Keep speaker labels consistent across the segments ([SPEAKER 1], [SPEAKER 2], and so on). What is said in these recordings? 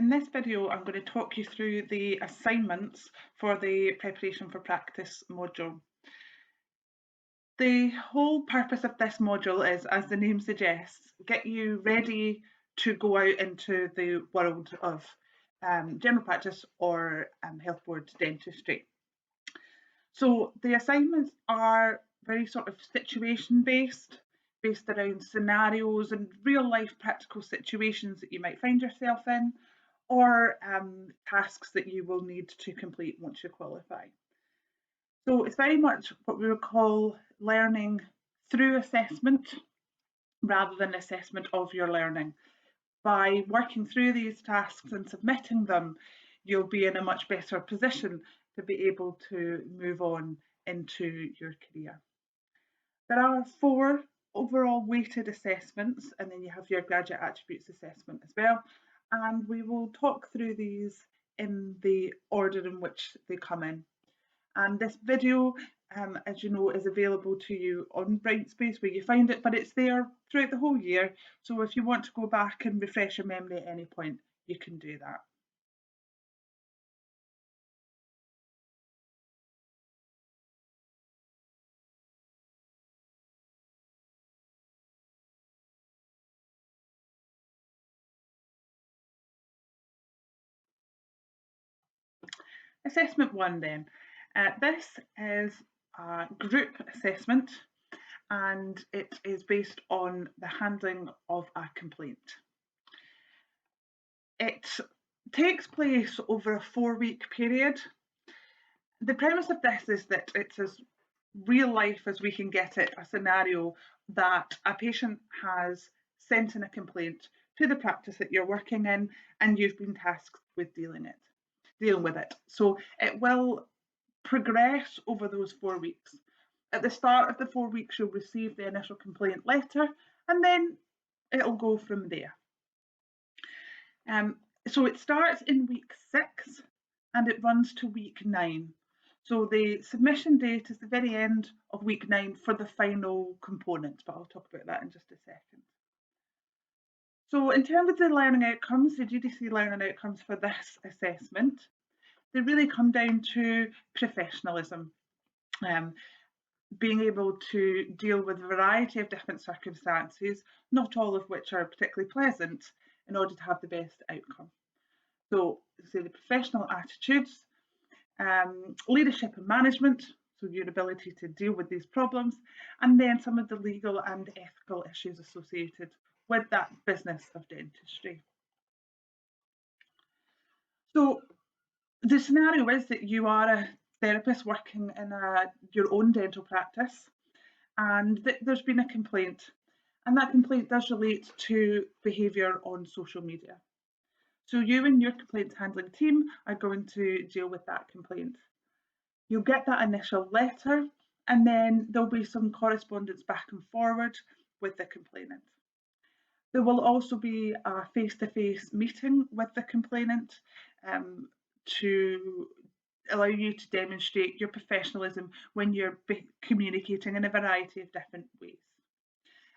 [SPEAKER 1] In this video, I'm going to talk you through the assignments for the Preparation for Practice module. The whole purpose of this module is, as the name suggests, get you ready to go out into the world of general practice or health board dentistry. So the assignments are very sort of situation based around scenarios and real life practical situations that you might find yourself in, or tasks that you will need to complete once you qualify. So it's very much what we would call learning through assessment rather than assessment of your learning. By working through these tasks and submitting them, you'll be in a much better position to be able to move on into your career. There are 4 overall weighted assessments, and then you have your graduate attributes assessment as well. And we will talk through these in the order in which they come in. And this video, as you know, is available to you on Brightspace where you find it, but it's there throughout the whole year. So if you want to go back and refresh your memory at any point, you can do that. Assessment 1 then. This is a group assessment and it is based on the handling of a complaint. It takes place over a 4-week period. The premise of this is that it's as real life as we can get it, a scenario that a patient has sent in a complaint to the practice that you're working in and you've been tasked with dealing with it. So it will progress over those 4 weeks. At the start of the 4 weeks, you'll receive the initial complaint letter and then it'll go from there. So it starts in week 6 and it runs to week 9. So the submission date is the very end of week 9 for the final component, but I'll talk about that in just a second. So in terms of the learning outcomes, the GDC learning outcomes for this assessment, they really come down to professionalism, being able to deal with a variety of different circumstances, not all of which are particularly pleasant, in order to have the best outcome. So, say the professional attitudes, leadership and management, so your ability to deal with these problems, and then some of the legal and ethical issues associated with that business of dentistry. So the scenario is that you are a therapist working in your own dental practice and there's been a complaint, and that complaint does relate to behaviour on social media. So you and your complaints handling team are going to deal with that complaint. You'll get that initial letter and then there'll be some correspondence back and forward with the complainant. There will also be a face-to-face meeting with the complainant to allow you to demonstrate your professionalism when you're communicating in a variety of different ways.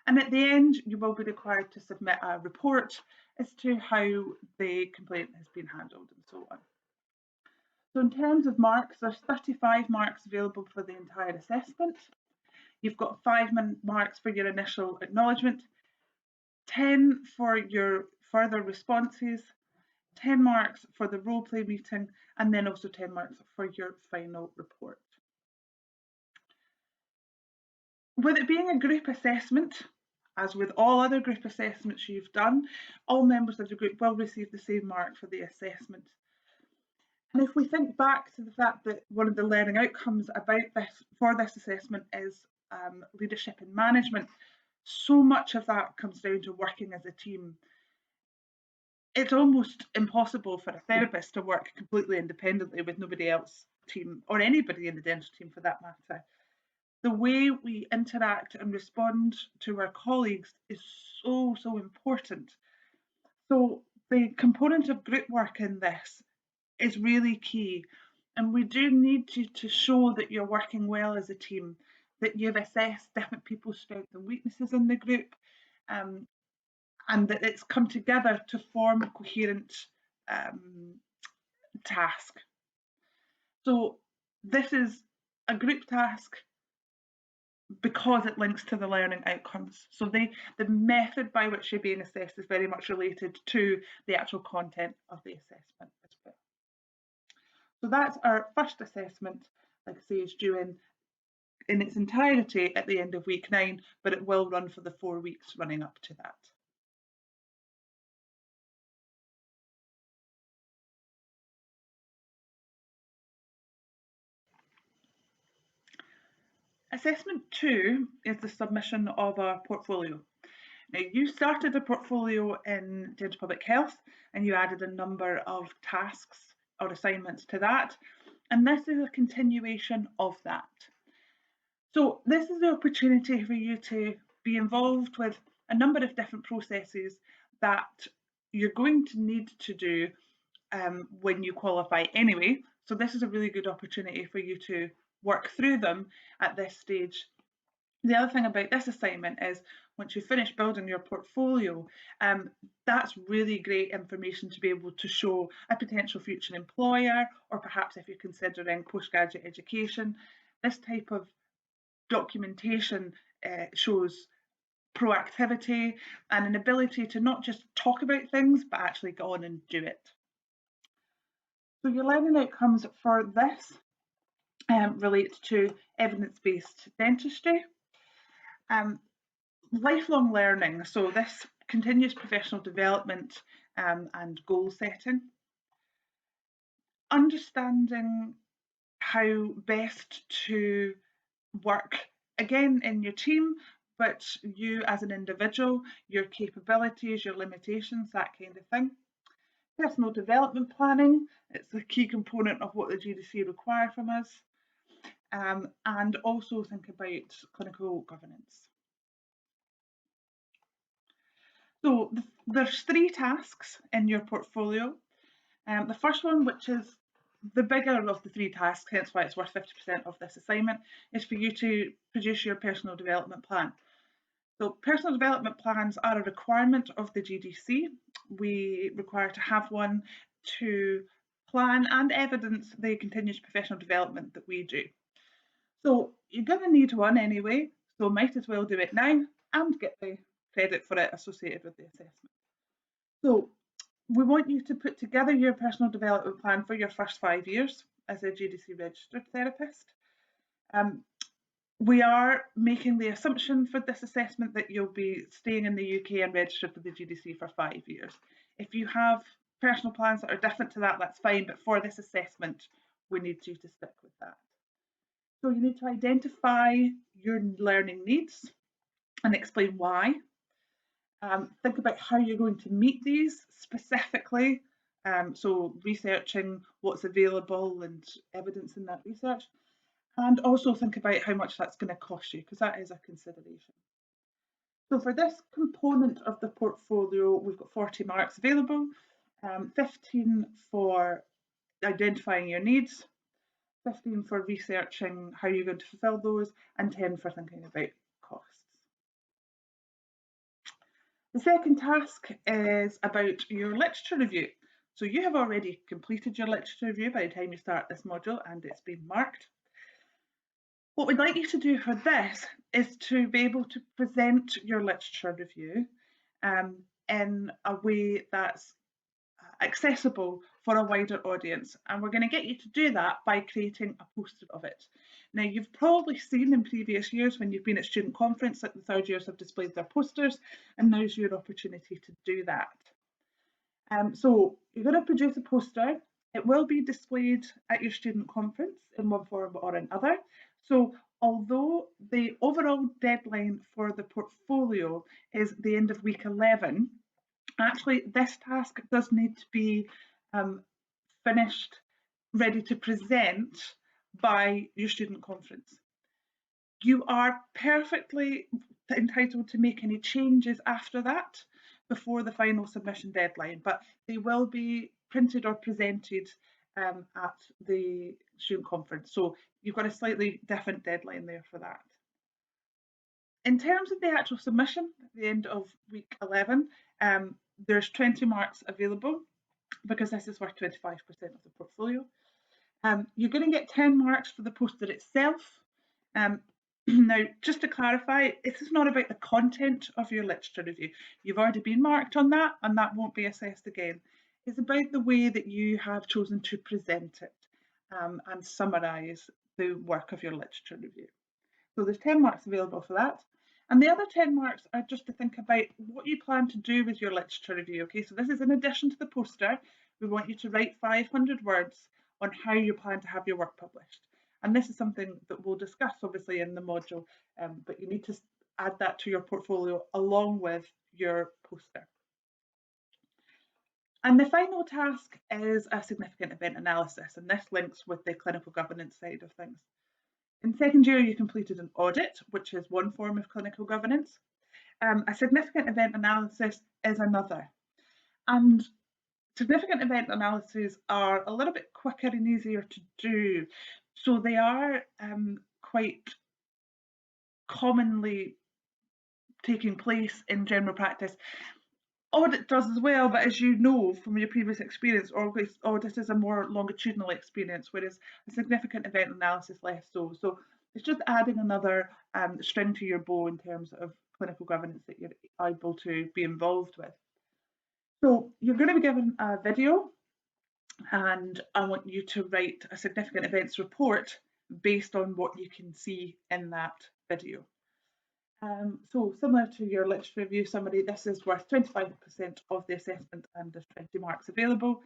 [SPEAKER 1] And at the end, you will be required to submit a report as to how the complaint has been handled and so on. So in terms of marks, there's 35 marks available for the entire assessment. You've got 5 marks for your initial acknowledgement, 10 for your further responses, 10 marks for the role play meeting, and then also 10 marks for your final report. With it being a group assessment, as with all other group assessments you've done, all members of the group will receive the same mark for the assessment. And if we think back to the fact that one of the learning outcomes for this assessment is leadership and management, so much of that comes down to working as a team. It's almost impossible for a therapist to work completely independently with nobody else team, or anybody in the dental team for that matter. The way we interact and respond to our colleagues is so important. So the component of group work in this is really key, and we do need to show that you're working well as a team, that you've assessed different people's strengths and weaknesses in the group, and that it's come together to form a coherent task. So this is a group task because it links to the learning outcomes. So the method by which you're being assessed is very much related to the actual content of the assessment as well. So that's our first assessment, like I say, is due in its entirety at the end of week 9, but it will run for the 4 weeks running up to that. Assessment 2 is the submission of a portfolio. Now, you started a portfolio in Dental Public Health and you added a number of tasks or assignments to that, and this is a continuation of that. So this is the opportunity for you to be involved with a number of different processes that you're going to need to do when you qualify anyway. So this is a really good opportunity for you to work through them at this stage. The other thing about this assignment is once you finish building your portfolio, that's really great information to be able to show a potential future employer, or perhaps if you're considering postgraduate education. This type of documentation shows proactivity and an ability to not just talk about things, but actually go on and do it. So your learning outcomes for this relate to evidence-based dentistry, lifelong learning, so this continuous professional development and goal setting, understanding how best to work again in your team, but you as an individual, your capabilities, your limitations, that kind of thing. Personal development planning, it's a key component of what the GDC require from us, and also think about clinical governance. So there's 3 tasks in your portfolio. The first one, which is the bigger of the 3 tasks, hence why it's worth 50% of this assignment, is for you to produce your personal development plan. So personal development plans are a requirement of the GDC. We require to have one to plan and evidence the continuous professional development that we do. So you're going to need one anyway, so might as well do it now and get the credit for it associated with the assessment. So we want you to put together your personal development plan for your first 5 years as a GDC registered therapist. We are making the assumption for this assessment that you'll be staying in the UK and registered with the GDC for 5 years. If you have personal plans that are different to that, that's fine, but for this assessment, we need you to stick with that. So you need to identify your learning needs and explain why. Think about how you're going to meet these specifically, so researching what's available and evidence in that research, and also think about how much that's going to cost you, because that is a consideration. So for this component of the portfolio, we've got 40 marks available, 15 for identifying your needs, 15 for researching how you're going to fulfil those, and 10 for thinking about costs. The second task is about your literature review. So you have already completed your literature review by the time you start this module, and it's been marked. What we'd like you to do for this is to be able to present your literature review in a way that's accessible for a wider audience, and we're going to get you to do that by creating a poster of it. Now, you've probably seen in previous years when you've been at student conference that the third years have displayed their posters, and now's your opportunity to do that. So you're going to produce a poster. It will be displayed at your student conference in one form or another. So although the overall deadline for the portfolio is the end of week 11, actually this task does need to be finished, ready to present by your student conference. You are perfectly entitled to make any changes after that before the final submission deadline, but they will be printed or presented at the student conference. So you've got a slightly different deadline there for that. In terms of the actual submission at the end of week 11, there's 20 marks available, because this is worth 25% of the portfolio. You're going to get 10 marks for the poster itself. Now, just to clarify, this is not about the content of your literature review. You've already been marked on that, and that won't be assessed again. It's about the way that you have chosen to present it and summarise the work of your literature review. So there's 10 marks available for that. And the other 10 marks are just to think about what you plan to do with your literature review. Okay, so this is in addition to the poster. We want you to write 500 words on how you plan to have your work published. And this is something that we'll discuss obviously in the module, but you need to add that to your portfolio along with your poster. And the final task is a significant event analysis, and this links with the clinical governance side of things. In second year, you completed an audit, which is one form of clinical governance. A significant event analysis is another. And significant event analyses are a little bit quicker and easier to do. So they are quite commonly taking place in general practice. Audit does as well, but as you know from your previous experience, audit is a more longitudinal experience, whereas a significant event analysis less so. So it's just adding another string to your bow in terms of clinical governance that you're able to be involved with. So you're going to be given a video, and I want you to write a significant events report based on what you can see in that video. So similar to your literature review summary, this is worth 25% of the assessment and there's 20 marks available.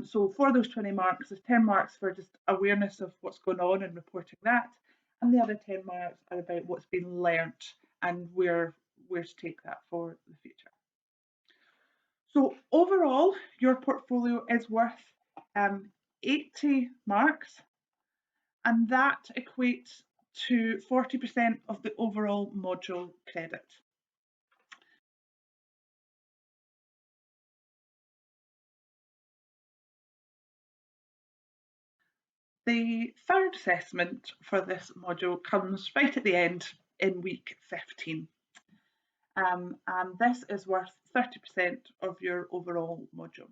[SPEAKER 1] So for those 20 marks, there's 10 marks for just awareness of what's going on and reporting that, and the other 10 marks are about what's been learnt and where to take that for the future. So overall, your portfolio is worth 80 marks, and that equates to 40% of the overall module credit. The third assessment for this module comes right at the end in week 15. And this is worth 30% of your overall module.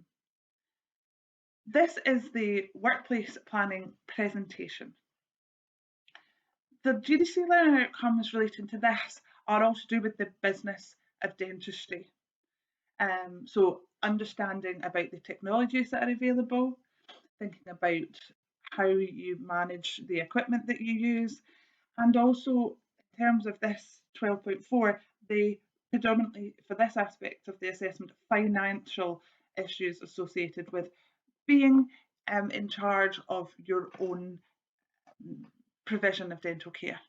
[SPEAKER 1] This is the workplace planning presentation. The GDC learning outcomes relating to this are all to do with the business of dentistry. So understanding about the technologies that are available, thinking about how you manage the equipment that you use, and also in terms of this 12.4, they predominantly, for this aspect of the assessment, financial issues associated with being in charge of your own provision of dental care.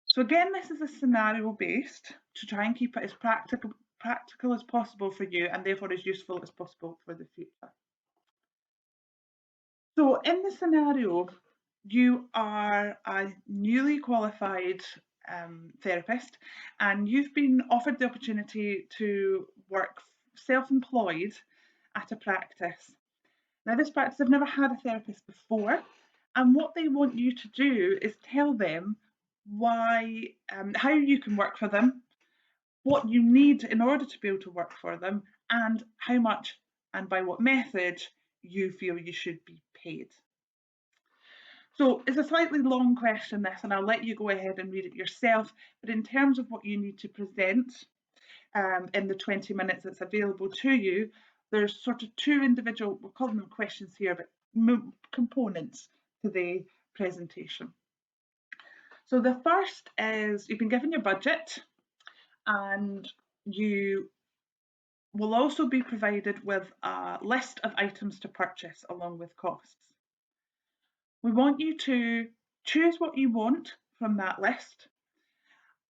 [SPEAKER 1] So again, this is a scenario based to try and keep it as practical as possible for you and therefore as useful as possible for the future. So in the scenario, you are a newly qualified therapist and you've been offered the opportunity to work self-employed at a practice. Now this practice have never had a therapist before, and what they want you to do is tell them why, how you can work for them, what you need in order to be able to work for them, and how much and by what method you feel you should be paid. So it's a slightly long question this, and I'll let you go ahead and read it yourself, but in terms of what you need to present in the 20 minutes that's available to you, there's sort of two individual, we'll call them questions here, but components to the presentation. So the first is you've been given your budget and you will also be provided with a list of items to purchase along with costs. We want you to choose what you want from that list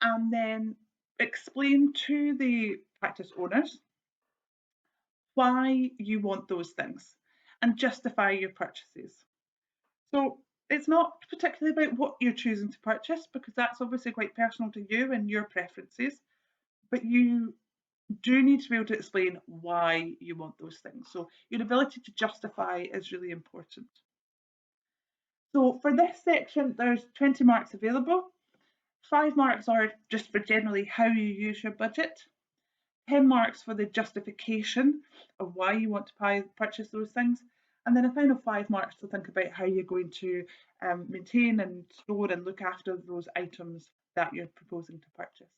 [SPEAKER 1] and then explain to the practice owners why you want those things and justify your purchases. So it's not particularly about what you're choosing to purchase because that's obviously quite personal to you and your preferences, but you do need to be able to explain why you want those things. So your ability to justify is really important. So for this section, there's 20 marks available. 5 marks are just for generally how you use your budget. 10 marks for the justification of why you want to purchase those things, and then a final 5 marks to think about how you're going to maintain and store and look after those items that you're proposing to purchase.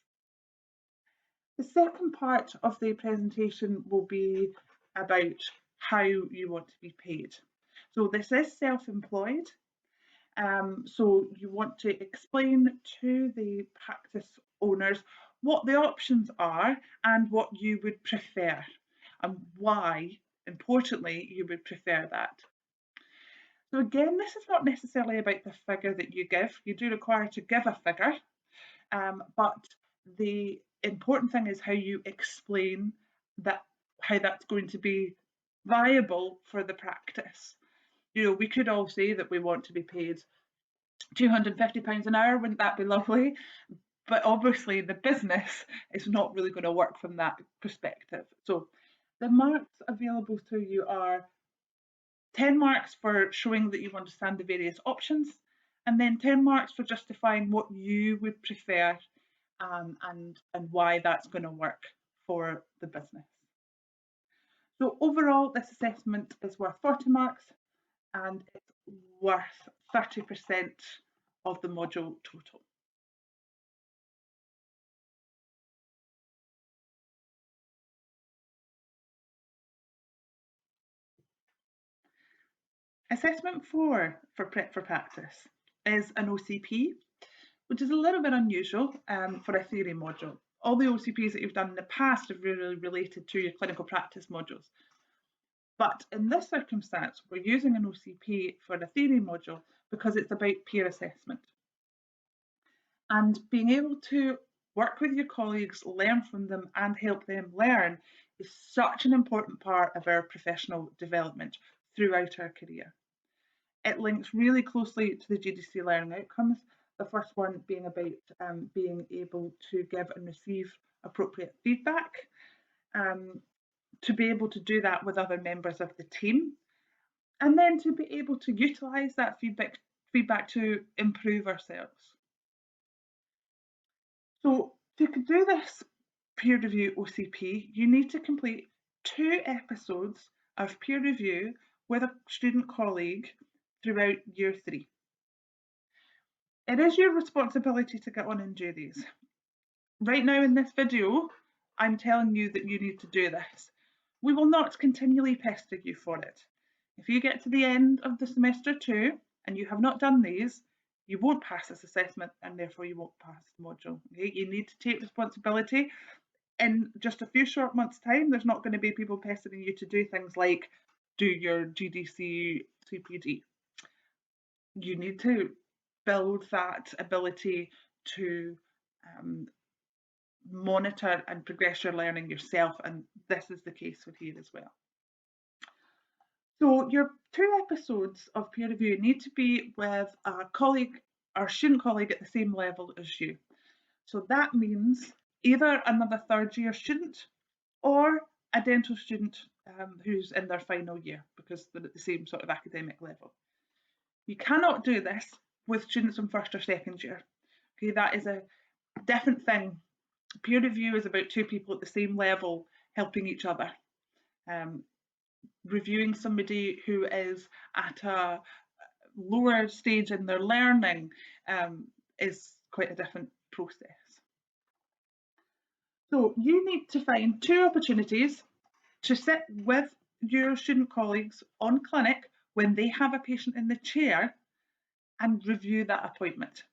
[SPEAKER 1] The second part of the presentation will be about how you want to be paid. So this is self-employed. So you want to explain to the practice owners what the options are and what you would prefer and why, importantly, you would prefer that. So again, this is not necessarily about the figure that you give. You do require to give a figure, but the important thing is how you explain that, how that's going to be viable for the practice. You know, we could all say that we want to be paid £250 an hour, wouldn't that be lovely? But obviously the business is not really going to work from that perspective. So the marks available to you are 10 marks for showing that you understand the various options, and then 10 marks for justifying what you would prefer and why that's going to work for the business. So overall, this assessment is worth 40 marks and it's worth 30% of the module total. Assessment 4 for Prep for Practice is an OCP, which is a little bit unusual for a theory module. All the OCPs that you've done in the past are really related to your clinical practice modules. But in this circumstance, we're using an OCP for the theory module because it's about peer assessment. And being able to work with your colleagues, learn from them and help them learn is such an important part of our professional development throughout our career. It links really closely to the GDC learning outcomes, the first one being about being able to give and receive appropriate feedback, to be able to do that with other members of the team, and then to be able to utilise that feedback to improve ourselves. So to do this peer review OCP, you need to complete 2 episodes of peer review with a student colleague throughout year 3. It is your responsibility to get on and do these. Right now in this video, I'm telling you that you need to do this. We will not continually pester you for it. If you get to the end of the semester 2 and you have not done these, you won't pass this assessment and therefore you won't pass the module. Okay? You need to take responsibility. In just a few short months' time, there's not going to be people pestering you to do things like do your GDC CPD. You need to build that ability to monitor and progress your learning yourself, and this is the case with here as well. So your 2 episodes of peer review need to be with a colleague or student colleague at the same level as you. So that means either another 3rd year student or a dental student who's in their final year, because they're at the same sort of academic level. You cannot do this with students in 1st or 2nd year. Okay, that is a different thing. Peer review is about 2 people at the same level helping each other. Reviewing somebody who is at a lower stage in their learning is quite a different process. So you need to find 2 opportunities to sit with your student colleagues on clinic when they have a patient in the chair and review that appointment.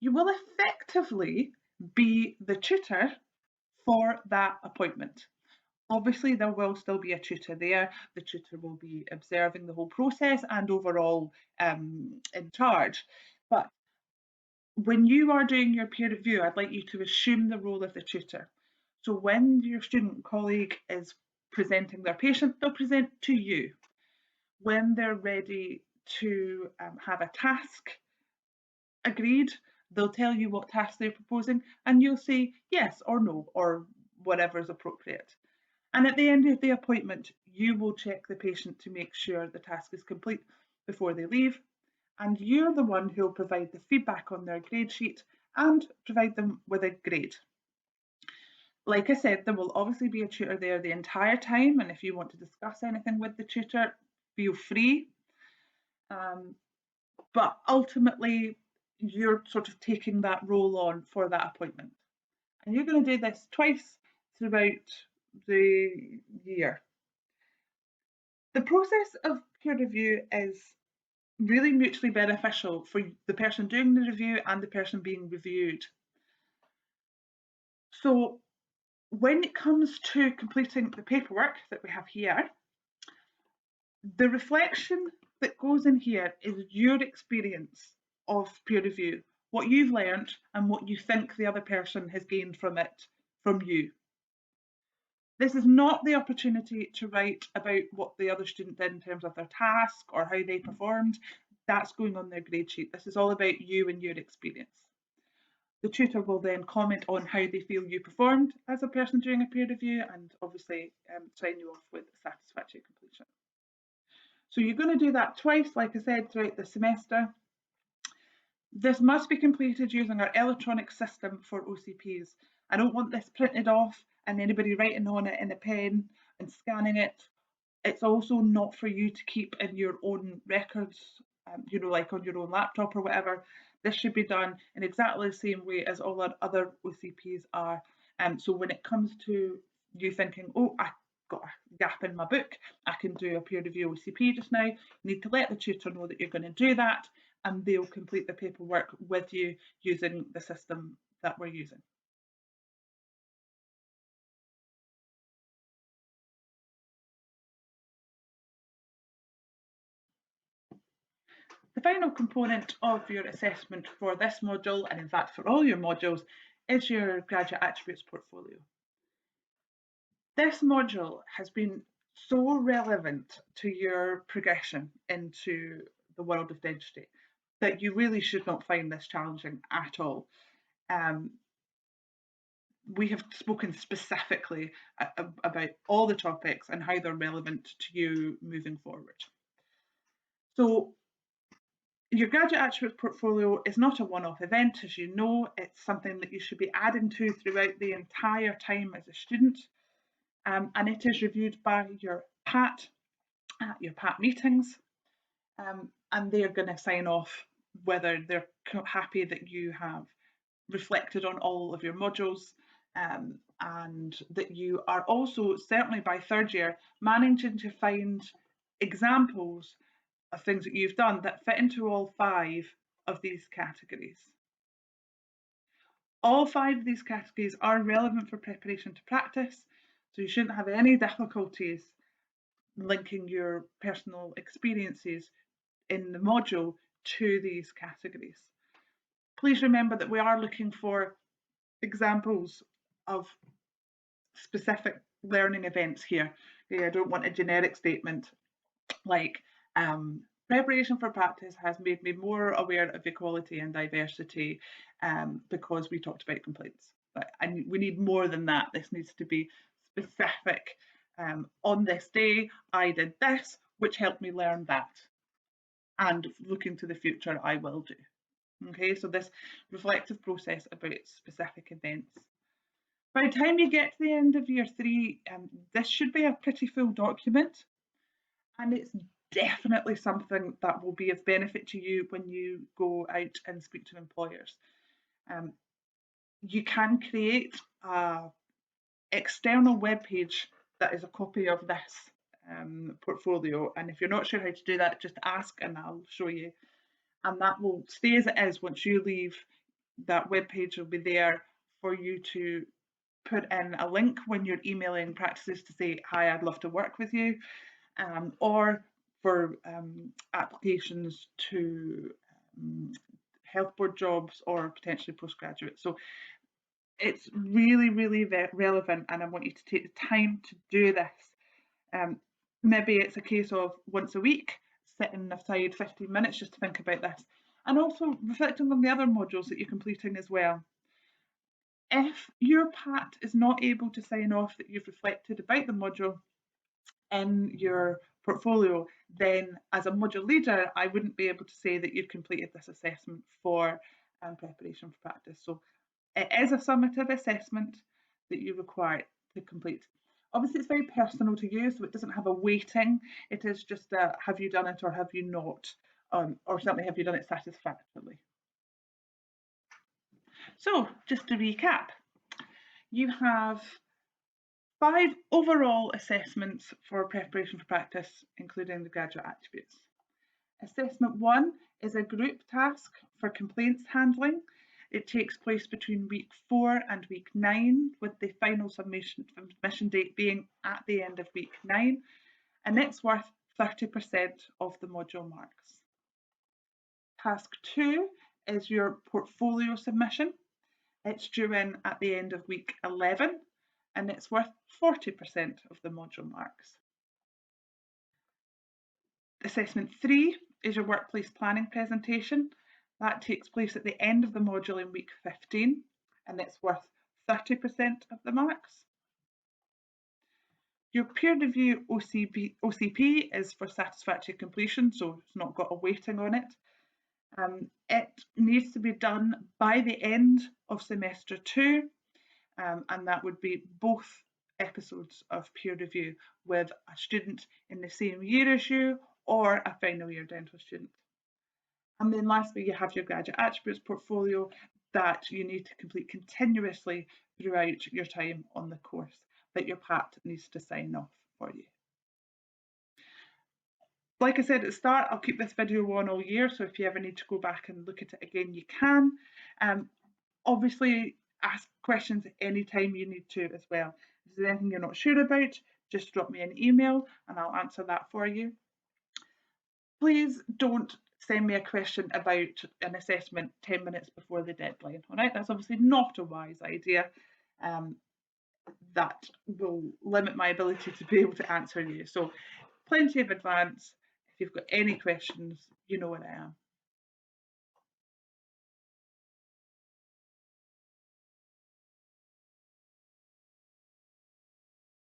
[SPEAKER 1] You will effectively be the tutor for that appointment. Obviously, there will still be a tutor there. The tutor will be observing the whole process and overall in charge. But when you are doing your peer review, I'd like you to assume the role of the tutor. So when your student colleague is presenting their patient, they'll present to you. When they're ready to have a task agreed, they'll tell you what task they're proposing and you'll say yes or no or whatever is appropriate. And at the end of the appointment, you will check the patient to make sure the task is complete before they leave, and you're the one who will provide the feedback on their grade sheet and provide them with a grade. Like I said, there will obviously be a tutor there the entire time, and if you want to discuss anything with the tutor, feel free. But ultimately, you're sort of taking that role on for that appointment. And you're going to do this twice throughout the year. The process of peer review is really mutually beneficial for the person doing the review and the person being reviewed. So when it comes to completing the paperwork that we have here, the reflection that goes in here is your experience of peer review, what you've learned and what you think the other person has gained from it from you. This is not the opportunity to write about what the other student did in terms of their task or how they performed. That's going on their grade sheet. This is all about you and your experience. The tutor will then comment on how they feel you performed as a person doing a peer review and obviously sign you off with satisfactory completion. So you're going to do that twice, like I said, throughout the semester. This must be completed using our electronic system for OCPs. I don't want this printed off and anybody writing on it in a pen and scanning it. It's also not for you to keep in your own records, like on your own laptop or whatever. This should be done in exactly the same way as all our other OCPs are. So when it comes to you thinking, oh, I got a gap in my book, I can do a peer review OCP just now, you need to let the tutor know that you're going to do that, and they'll complete the paperwork with you using the system that we're using. The final component of your assessment for this module, and in fact for all your modules, is your graduate attributes portfolio. This module has been so relevant to your progression into the world of dentistry that you really should not find this challenging at all. We have spoken specifically about all the topics and how they're relevant to you moving forward. So your graduate attributes portfolio is not a one-off event, as you know. It's something that you should be adding to throughout the entire time as a student. And it is reviewed by your PAT at your PAT meetings. And they're going to sign off whether they're happy that you have reflected on all of your modules, and that you are also, certainly by third year, managing to find examples of things that you've done that fit into all 5 of these categories. All 5 of these categories are relevant for preparation to practice, so you shouldn't have any difficulties linking your personal experiences in the module to these categories. Please remember that we are looking for examples of specific learning events here. I don't want a generic statement like preparation for practice has made me more aware of equality and diversity because we talked about complaints. But we need more than that. This needs to be specific. On this day, I did this, which helped me learn that. And looking to the future, I will do. Okay, so this reflective process about specific events. By the time you get to the end of year 3, this should be a pretty full document, and it's definitely something that will be of benefit to you when you go out and speak to employers. You can create an external web page that is a copy of this portfolio, and if you're not sure how to do that, just ask and I'll show you. And that will stay as it is. Once you leave, that web page will be there for you to put in a link when you're emailing practices to say, hi, I'd love to work with you, or for applications to health board jobs or potentially postgraduate. So it's really, really relevant, and I want you to take the time to do this. Maybe it's a case of once a week, setting aside 15 minutes just to think about this, and also reflecting on the other modules that you're completing as well. If your PAT is not able to sign off that you've reflected about the module in your portfolio, then as a module leader, I wouldn't be able to say that you've completed this assessment for preparation for practice. So it is a summative assessment. that you require to complete. Obviously, it's very personal to you, so it doesn't have a weighting. It is just a have you done it or have you not, or certainly have you done it satisfactorily. So, just to recap, you have 5 overall assessments for preparation for practice, including the graduate attributes. Assessment 1 is a group task for complaints handling. It takes place between week 4 and week 9, with the final submission date being at the end of week 9, and it's worth 30% of the module marks. Task 2 is your portfolio submission. It's due in at the end of week 11, and it's worth 40% of the module marks. Assessment 3 is your workplace planning presentation. That takes place at the end of the module in week 15, and it's worth 30% of the marks. Your peer review OCP is for satisfactory completion, so it's not got a weighting on it. It needs to be done by the end of semester 2, and that would be both episodes of peer review with a student in the same year as you or a final year dental student. And then lastly, you have your graduate attributes portfolio that you need to complete continuously throughout your time on the course that your PAT needs to sign off for you. Like I said at the start, I'll keep this video on all year, so if you ever need to go back and look at it again, you can. Obviously, ask questions anytime you need to as well. If there's anything you're not sure about, just drop me an email and I'll answer that for you. Please don't send me a question about an assessment 10 minutes before the deadline. All right, that's obviously not a wise idea. That will limit my ability to be able to answer you. So plenty of advance. If you've got any questions, you know where I am.